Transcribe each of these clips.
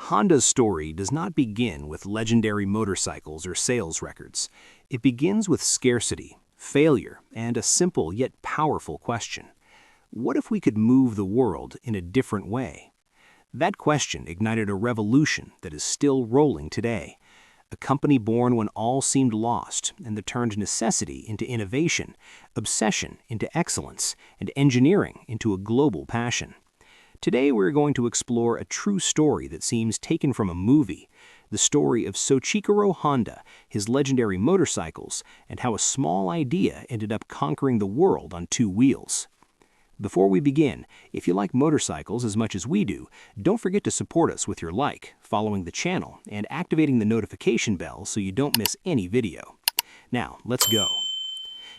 Honda's story does not begin with legendary motorcycles or sales records. It begins with scarcity, failure, and a simple yet powerful question. What if we could move the world in a different way? That question ignited a revolution that is still rolling today. A company born when all seemed lost and that turned necessity into innovation, obsession into excellence, and engineering into a global passion. Today we're going to explore a true story that seems taken from a movie, the story of Soichiro Honda, his legendary motorcycles, and how a small idea ended up conquering the world on two wheels. Before we begin, if you like motorcycles as much as we do, don't forget to support us with your like, following the channel, and activating the notification bell so you don't miss any video. Now, let's go.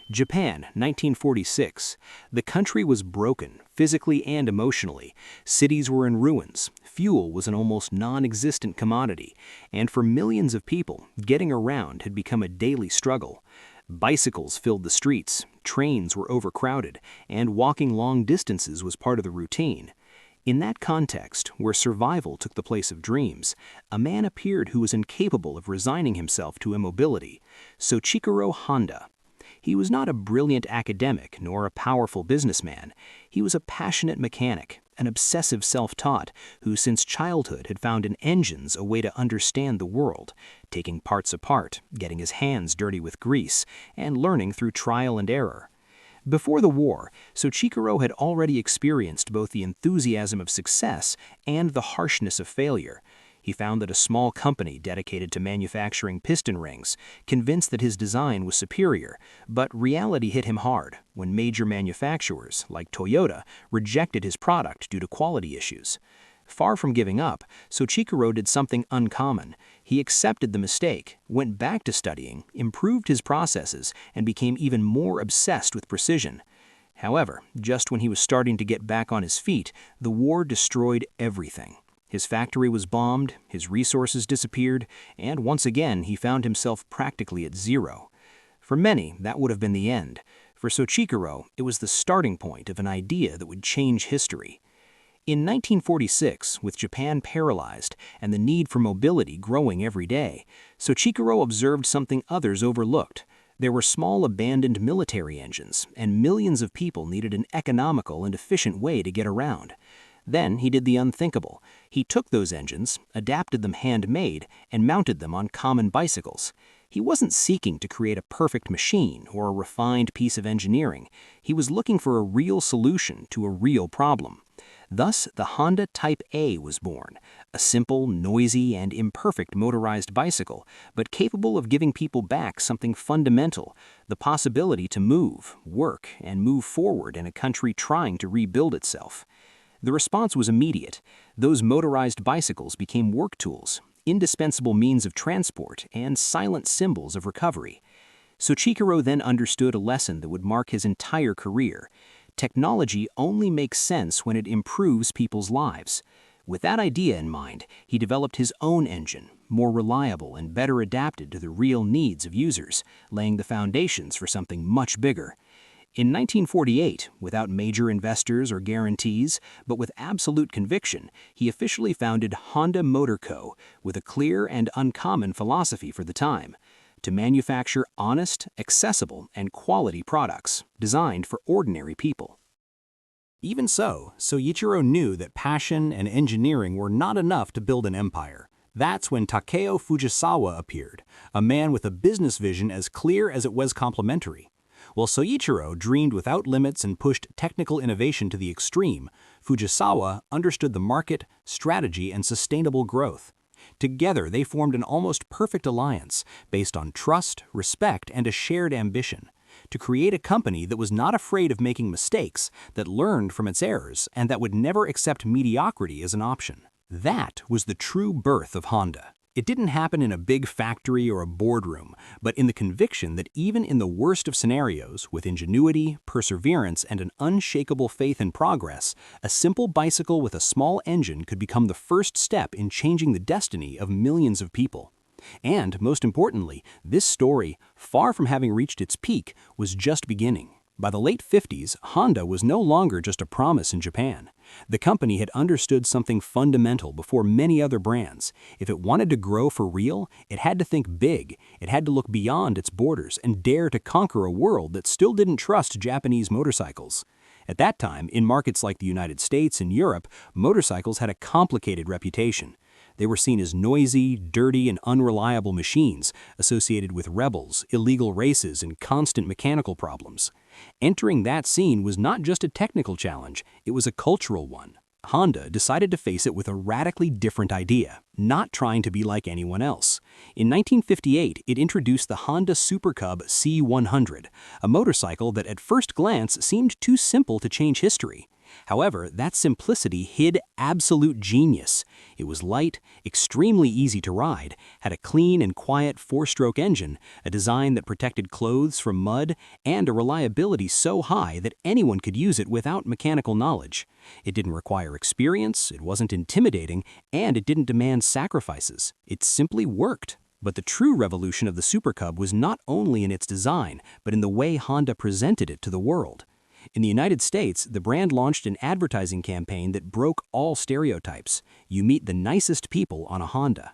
Japan, 1946. The country was broken, physically and emotionally. Cities were in ruins. Fuel was an almost non-existent commodity. And for millions of people, getting around had become a daily struggle. Bicycles filled the streets, trains were overcrowded, and walking long distances was part of the routine. In that context, where survival took the place of dreams, a man appeared who was incapable of resigning himself to immobility: Soichiro Honda. He was not a brilliant academic nor a powerful businessman. He was a passionate mechanic, an obsessive self-taught who since childhood had found in engines a way to understand the world, taking parts apart, getting his hands dirty with grease, and learning through trial and error. Before the war, Soichiro had already experienced both the enthusiasm of success and the harshness of failure. He found that a small company dedicated to manufacturing piston rings, convinced that his design was superior, but reality hit him hard when major manufacturers, like Toyota, rejected his product due to quality issues. Far from giving up, Soichiro did something uncommon. He accepted the mistake, went back to studying, improved his processes, and became even more obsessed with precision. However, just when he was starting to get back on his feet, the war destroyed everything. His factory was bombed, his resources disappeared, and once again he found himself practically at zero. For many, that would have been the end. For Soichiro, it was the starting point of an idea that would change history. In 1946, with Japan paralyzed and the need for mobility growing every day, Soichiro observed something others overlooked. There were small abandoned military engines, and millions of people needed an economical and efficient way to get around. Then he did the unthinkable. He took those engines, adapted them handmade, and mounted them on common bicycles. He wasn't seeking to create a perfect machine or a refined piece of engineering. He was looking for a real solution to a real problem. Thus, the Honda Type A was born, a simple, noisy, and imperfect motorized bicycle, but capable of giving people back something fundamental: the possibility to move, work, and move forward in a country trying to rebuild itself. The response was immediate. Those motorized bicycles became work tools, indispensable means of transport, and silent symbols of recovery. Soichiro then understood a lesson that would mark his entire career. Technology only makes sense when it improves people's lives. With that idea in mind, he developed his own engine, more reliable and better adapted to the real needs of users, laying the foundations for something much bigger. In 1948, without major investors or guarantees, but with absolute conviction, he officially founded Honda Motor Co., with a clear and uncommon philosophy for the time: to manufacture honest, accessible, and quality products designed for ordinary people. Even so, Soichiro knew that passion and engineering were not enough to build an empire. That's when Takeo Fujisawa appeared, a man with a business vision as clear as it was complementary. While Soichiro dreamed without limits and pushed technical innovation to the extreme, Fujisawa understood the market, strategy, and sustainable growth. Together, they formed an almost perfect alliance based on trust, respect, and a shared ambition to create a company that was not afraid of making mistakes, that learned from its errors, and that would never accept mediocrity as an option. That was the true birth of Honda. It didn't happen in a big factory or a boardroom, but in the conviction that even in the worst of scenarios, with ingenuity, perseverance, and an unshakable faith in progress, a simple bicycle with a small engine could become the first step in changing the destiny of millions of people. And, most importantly, this story, far from having reached its peak, was just beginning. By the late 50s, Honda was no longer just a promise in Japan. The company had understood something fundamental before many other brands. If it wanted to grow for real, it had to think big. It had to look beyond its borders and dare to conquer a world that still didn't trust Japanese motorcycles. At that time, in markets like the United States and Europe, motorcycles had a complicated reputation. They were seen as noisy, dirty, and unreliable machines associated with rebels, illegal races, and constant mechanical problems. Entering that scene was not just a technical challenge, it was a cultural one. Honda decided to face it with a radically different idea, not trying to be like anyone else. In 1958, it introduced the Honda Super Cub C100, a motorcycle that at first glance seemed too simple to change history. However, that simplicity hid absolute genius. It was light, extremely easy to ride, had a clean and quiet four-stroke engine, a design that protected clothes from mud, and a reliability so high that anyone could use it without mechanical knowledge. It didn't require experience, it wasn't intimidating, and it didn't demand sacrifices. It simply worked. But the true revolution of the Super Cub was not only in its design, but in the way Honda presented it to the world. In the United States, the brand launched an advertising campaign that broke all stereotypes. You meet the nicest people on a Honda.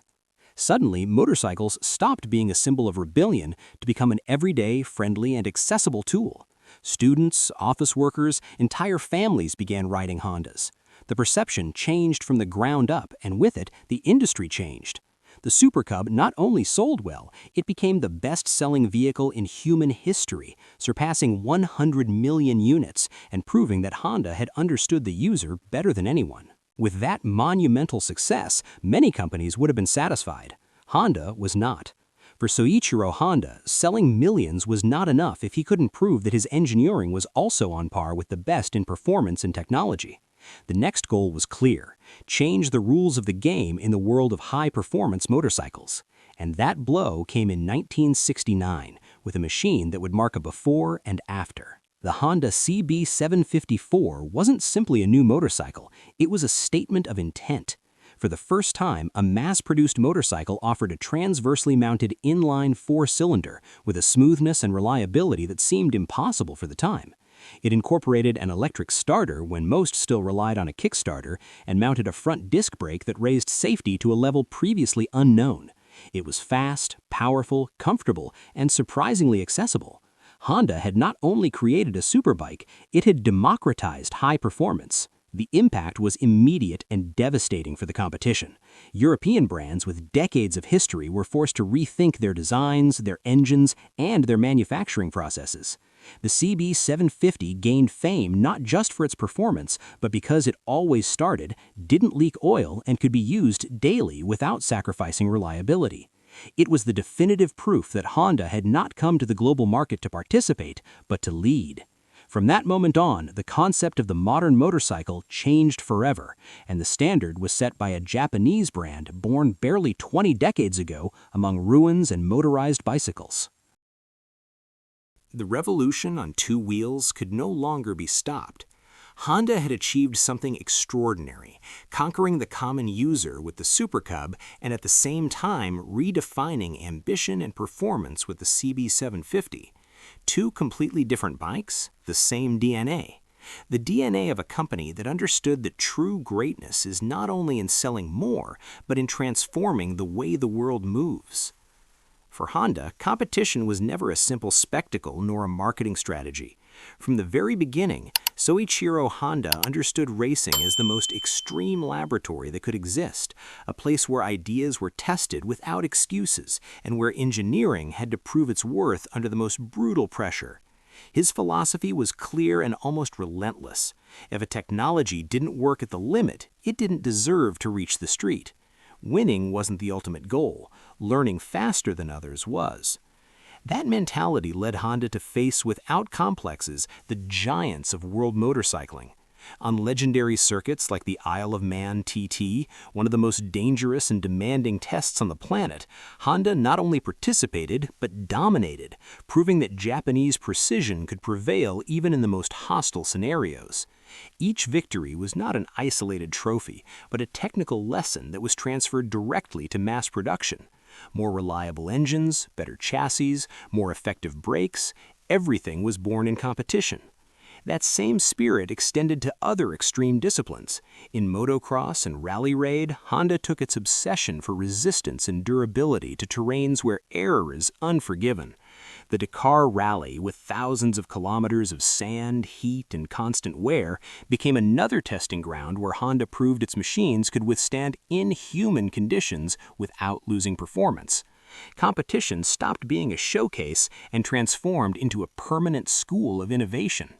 Suddenly, motorcycles stopped being a symbol of rebellion to become an everyday, friendly, and accessible tool. Students, office workers, entire families began riding Hondas. The perception changed from the ground up, and with it, the industry changed. The Super Cub not only sold well, it became the best-selling vehicle in human history, surpassing 100 million units and proving that Honda had understood the user better than anyone. With that monumental success, many companies would have been satisfied. Honda was not. For Soichiro Honda, selling millions was not enough if he couldn't prove that his engineering was also on par with the best in performance and technology. The next goal was clear: change the rules of the game in the world of high-performance motorcycles. And that blow came in 1969 with a machine that would mark a before and after. The Honda CB754 wasn't simply a new motorcycle, it was a statement of intent. For the first time, a mass-produced motorcycle offered a transversely mounted inline four-cylinder with a smoothness and reliability that seemed impossible for the time. It incorporated an electric starter when most still relied on a kickstarter, and mounted a front disc brake that raised safety to a level previously unknown. It was fast, powerful, comfortable, and surprisingly accessible. Honda had not only created a superbike, it had democratized high performance. The impact was immediate and devastating for the competition. European brands with decades of history were forced to rethink their designs, their engines, and their manufacturing processes. The CB750 gained fame not just for its performance, but because it always started, didn't leak oil, and could be used daily without sacrificing reliability. It was the definitive proof that Honda had not come to the global market to participate, but to lead. From that moment on, the concept of the modern motorcycle changed forever, and the standard was set by a Japanese brand born barely 20 decades ago among ruins and motorized bicycles. The revolution on two wheels could no longer be stopped. Honda had achieved something extraordinary, conquering the common user with the Super Cub and at the same time redefining ambition and performance with the CB750. Two completely different bikes, the same DNA. The DNA of a company that understood that true greatness is not only in selling more, but in transforming the way the world moves. For Honda, competition was never a simple spectacle nor a marketing strategy. From the very beginning, Soichiro Honda understood racing as the most extreme laboratory that could exist, a place where ideas were tested without excuses and where engineering had to prove its worth under the most brutal pressure. His philosophy was clear and almost relentless. If a technology didn't work at the limit, it didn't deserve to reach the street. Winning wasn't the ultimate goal. Learning faster than others was. That mentality led Honda to face without complexes the giants of world motorcycling. On legendary circuits like the Isle of Man TT, one of the most dangerous and demanding tests on the planet, Honda not only participated but dominated, proving that Japanese precision could prevail even in the most hostile scenarios. Each victory was not an isolated trophy, but a technical lesson that was transferred directly to mass production. More reliable engines, better chassis, more effective brakes, Everything was born in competition. That same spirit extended to other extreme disciplines. In motocross and rally raid, Honda took its obsession for resistance and durability to terrains where error is unforgiven. The Dakar Rally, with thousands of kilometers of sand, heat, and constant wear, became another testing ground where Honda proved its machines could withstand inhuman conditions without losing performance. Competition stopped being a showcase and transformed into a permanent school of innovation.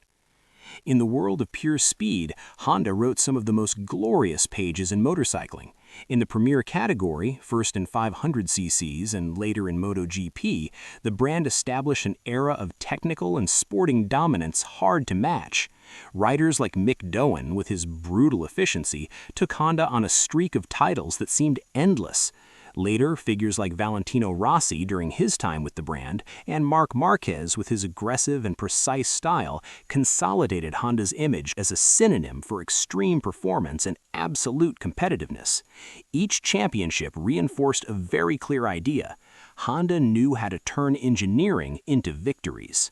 In the world of pure speed, Honda wrote some of the most glorious pages in motorcycling. In the premier category, first in 500 cc's and later in MotoGP, the brand established an era of technical and sporting dominance hard to match. Riders like Mick Doan, with his brutal efficiency, took Honda on a streak of titles that seemed endless. Later, figures like Valentino Rossi during his time with the brand and Marc Marquez with his aggressive and precise style consolidated Honda's image as a synonym for extreme performance and absolute competitiveness. Each championship reinforced a very clear idea: Honda knew how to turn engineering into victories.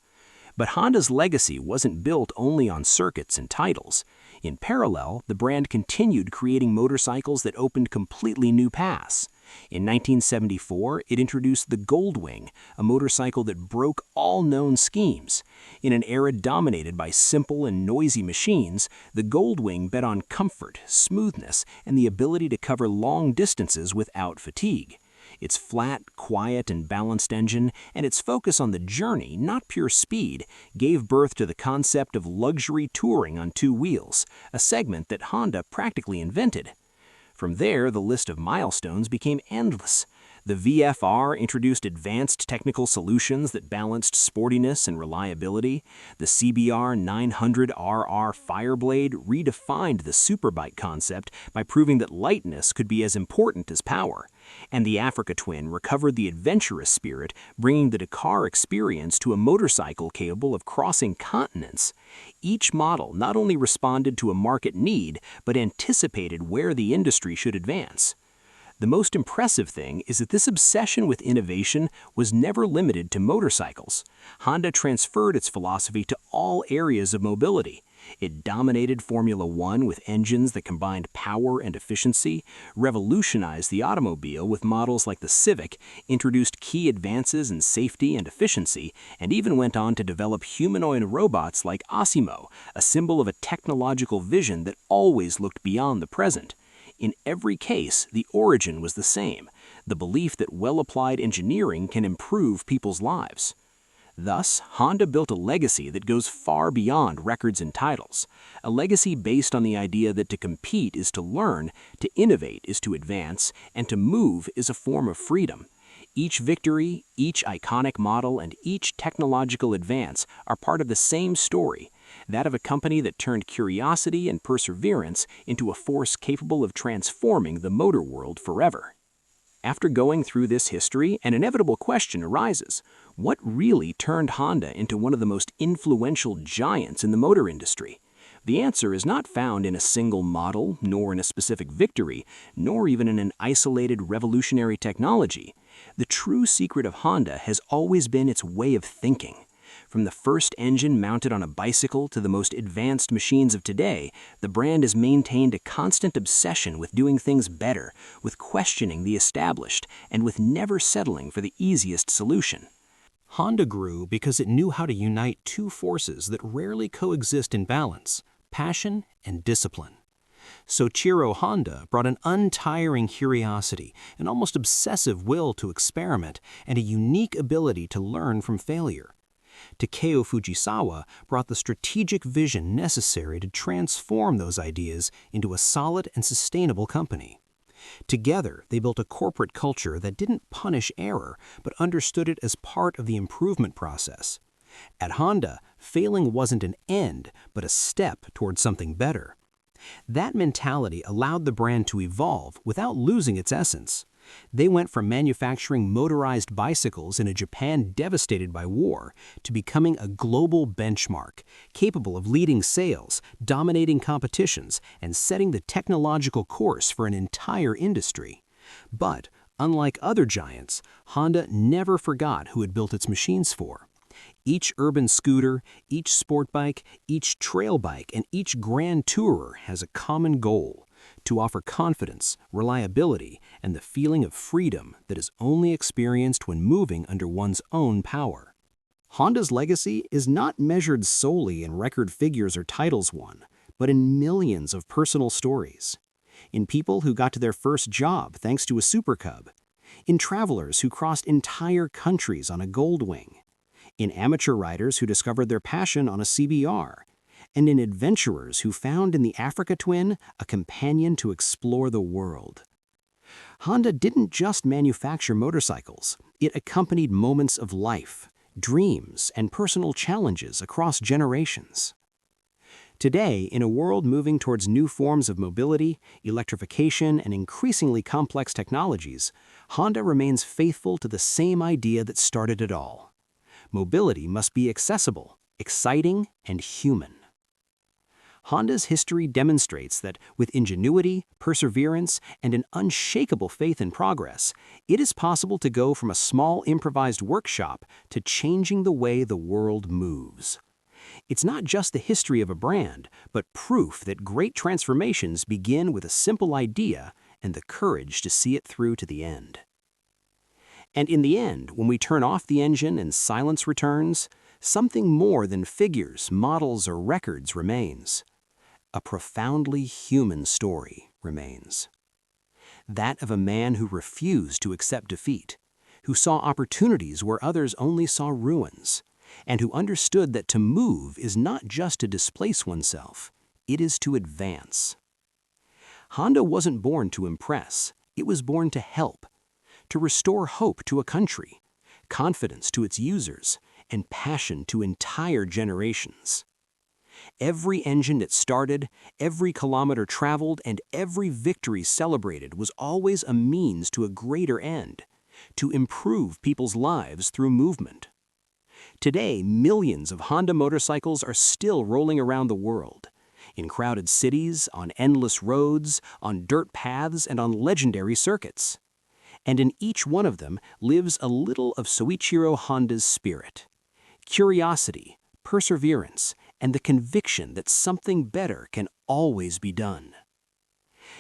But Honda's legacy wasn't built only on circuits and titles. In parallel, the brand continued creating motorcycles that opened completely new paths. In 1974, it introduced the Goldwing, a motorcycle that broke all known schemes. In an era dominated by simple and noisy machines, the Goldwing bet on comfort, smoothness, and the ability to cover long distances without fatigue. Its flat, quiet, and balanced engine, and its focus on the journey, not pure speed, gave birth to the concept of luxury touring on two wheels, a segment that Honda practically invented. From there, the list of milestones became endless. The VFR introduced advanced technical solutions that balanced sportiness and reliability. The CBR 900RR Fireblade redefined the superbike concept by proving that lightness could be as important as power. And the Africa Twin recovered the adventurous spirit, bringing the Dakar experience to a motorcycle capable of crossing continents. Each model not only responded to a market need, but anticipated where the industry should advance. The most impressive thing is that this obsession with innovation was never limited to motorcycles. Honda transferred its philosophy to all areas of mobility. It dominated Formula One with engines that combined power and efficiency, revolutionized the automobile with models like the Civic, introduced key advances in safety and efficiency, and even went on to develop humanoid robots like Asimo, a symbol of a technological vision that always looked beyond the present. In every case, the origin was the same: the belief that well-applied engineering can improve people's lives. Thus, Honda built a legacy that goes far beyond records and titles, a legacy based on the idea that to compete is to learn, to innovate is to advance, and to move is a form of freedom. Each victory, each iconic model, and each technological advance are part of the same story, that of a company that turned curiosity and perseverance into a force capable of transforming the motor world forever. After going through this history, an inevitable question arises: what really turned Honda into one of the most influential giants in the motor industry? The answer is not found in a single model, nor in a specific victory, nor even in an isolated revolutionary technology. The true secret of Honda has always been its way of thinking. From the first engine mounted on a bicycle to the most advanced machines of today, the brand has maintained a constant obsession with doing things better, with questioning the established, and with never settling for the easiest solution. Honda grew because it knew how to unite two forces that rarely coexist in balance: passion and discipline. Soichiro Honda brought an untiring curiosity, an almost obsessive will to experiment, and a unique ability to learn from failure. Takeo Fujisawa brought the strategic vision necessary to transform those ideas into a solid and sustainable company. Together, they built a corporate culture that didn't punish error, but understood it as part of the improvement process. At Honda, failing wasn't an end, but a step towards something better. That mentality allowed the brand to evolve without losing its essence. They went from manufacturing motorized bicycles in a Japan devastated by war to becoming a global benchmark, capable of leading sales, dominating competitions, and setting the technological course for an entire industry. But, unlike other giants, Honda never forgot who it built its machines for. Each urban scooter, each sport bike, each trail bike, and each grand tourer has a common goal: to offer confidence, reliability, and the feeling of freedom that is only experienced when moving under one's own power. Honda's legacy is not measured solely in record figures or titles won, but in millions of personal stories. In people who got to their first job thanks to a Super Cub, in travelers who crossed entire countries on a Goldwing, in amateur riders who discovered their passion on a CBR, and in adventurers who found in the Africa Twin a companion to explore the world. Honda didn't just manufacture motorcycles, it accompanied moments of life, dreams, and personal challenges across generations. Today, in a world moving towards new forms of mobility, electrification, and increasingly complex technologies, Honda remains faithful to the same idea that started it all. Mobility must be accessible, exciting, and human. Honda's history demonstrates that with ingenuity, perseverance, and an unshakable faith in progress, it is possible to go from a small improvised workshop to changing the way the world moves. It's not just the history of a brand, but proof that great transformations begin with a simple idea and the courage to see it through to the end. And in the end, when we turn off the engine and silence returns, something more than figures, models, or records remains. A profoundly human story remains. That of a man who refused to accept defeat, who saw opportunities where others only saw ruins, and who understood that to move is not just to displace oneself, it is to advance. Honda wasn't born to impress, it was born to help, to restore hope to a country, confidence to its users, and passion to entire generations. Every engine it started, every kilometer traveled, and every victory celebrated was always a means to a greater end, to improve people's lives through movement. Today, millions of Honda motorcycles are still rolling around the world, in crowded cities, on endless roads, on dirt paths, and on legendary circuits. And in each one of them lives a little of Soichiro Honda's spirit: curiosity, perseverance, and the conviction that something better can always be done.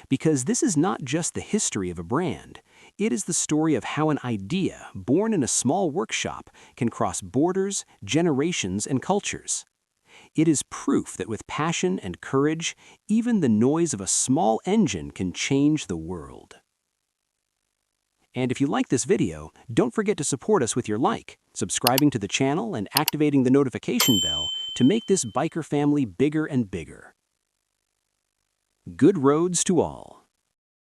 Because this is not just the history of a brand, it is the story of how an idea born in a small workshop can cross borders, generations, and cultures. It is proof that with passion and courage, even the noise of a small engine can change the world. And if you like this video, don't forget to support us with your like, subscribing to the channel, and activating the notification bell to make this biker family bigger and bigger. Good roads to all.